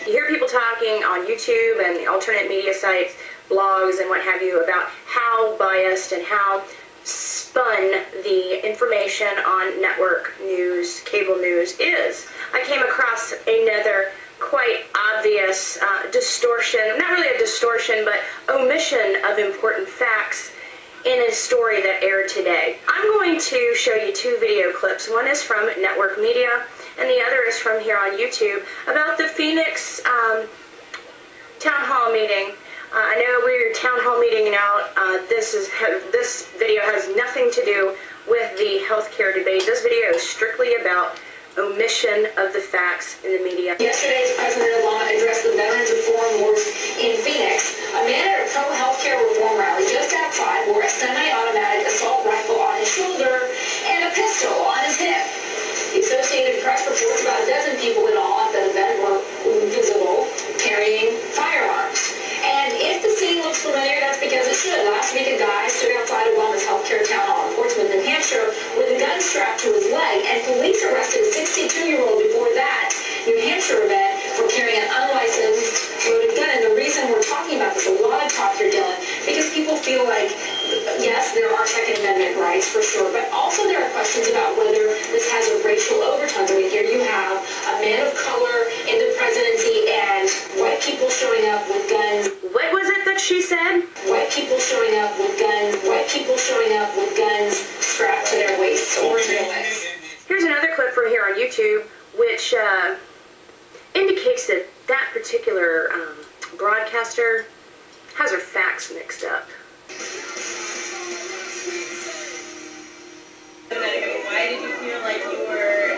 You hear people talking on YouTube and the alternate media sites, blogs and what have you, about how biased and how spun the information on network news, cable news is. I came across another quite obvious distortion, not really a distortion, but omission of important facts in a story that aired today. I'm going to show you two video clips. One is from network media, and the other is from here on YouTube, about the Phoenix town hall meeting. I know we're town hall meeting out. This video has nothing to do with the healthcare debate. This video is strictly about omission of the facts in the media. Yesterday's President Obama addressed the Veterans Reform Wars in Phoenix. A man at a pro-healthcare reform rally just outside wore a semi-automatic assault rifle on his shoulder and a pistol on his hip. The Associated Press reports about a dozen people in all at the event were visible carrying firearms. And if the scene looks familiar, that's because it should. Last week, a guy stood outside Obama's healthcare town hall in Portsmouth, New Hampshire, with a gun strapped to his leg, and police arrested a 62-year-old before that New Hampshire event for carrying an unlicensed loaded gun. And the reason we're talking about this, a lot of talk here, Dylan, because people feel like, yes, there are Second Amendment rights for sure, but also there are questions about whether this has a racial overtone. I mean, here you have a man of color in the presidency and white people showing up with guns. What was it that she said? White people showing up with guns. White people showing up with guns strapped to their waists or their legs. Here's another clip from here on YouTube, which indicates that that particular broadcaster has her facts mixed up. Why did you feel like you were,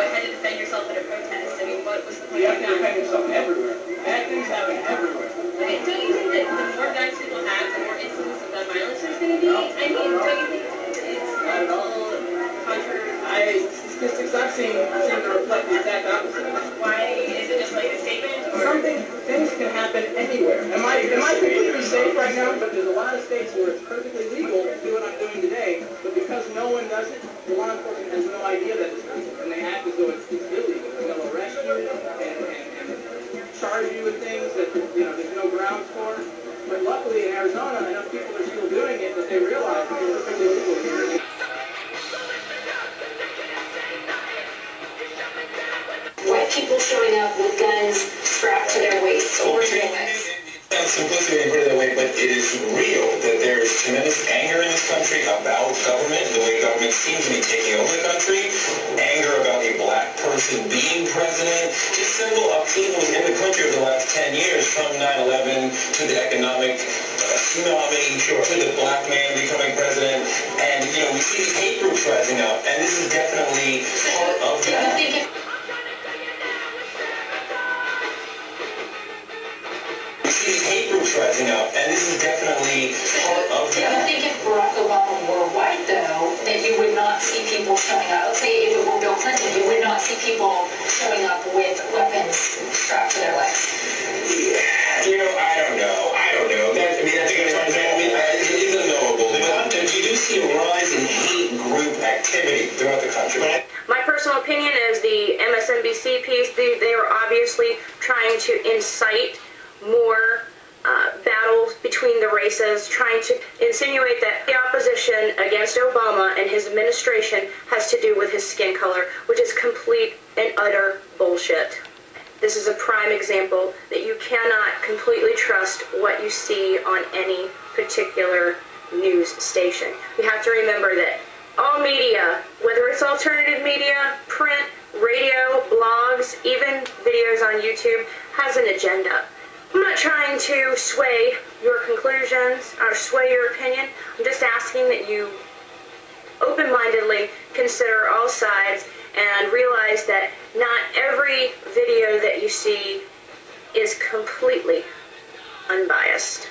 had to defend yourself in a protest? I mean, what was the point? You have to defend yourself everywhere. Bad things happen everywhere. Okay, don't you think that the more guns people have, the more incidents of gun violence there's going to be? I mean, don't you think it's Not at all. contrary? Statistics I've seen seem to reflect the exact opposite. Why is it just like a statement? Things can happen anywhere. Am I completely safe right now? But there's a lot of states where it's perfectly legal to do what I'm doing today, but because no one does it, the law enforcement has no idea that it's legal, and they act as though it's illegal. They'll arrest you and charge you with things that there's no grounds for. But luckily in Arizona, enough people are still doing it that they realize that it's perfectly legal here. White people showing up with guns strapped to their waists or their legs. Simplicity and put it that way, but it is real that there is tremendous anger in this country about government, the way government seems to be taking over the country, anger about a black person being president, just simple upheavals in the country over the last 10 years, from 9/11 to the economic tsunami, to the black man becoming president, and we see these hate groups rising up, and this is definitely part of that. Hate groups rising up, and this is definitely part of Do you that. think if Barack Obama were white, though, that you would not see people showing up? Let's say if it were Bill Clinton, you would not see people showing up with weapons strapped to their legs. Yeah, I don't know. It is unknowable. But you do see a rise in hate group activity throughout the country. My personal opinion is the MSNBC piece, they were obviously trying to incite more battles between the races, trying to insinuate that the opposition against Obama and his administration has to do with his skin color, which is complete and utter bullshit. This is a prime example that you cannot completely trust what you see on any particular news station. You have to remember that all media, whether it's alternative media, print, radio, blogs, even videos on YouTube, has an agenda. I'm not trying to sway your conclusions or sway your opinion. I'm just asking that you open-mindedly consider all sides and realize that not every video that you see is completely unbiased.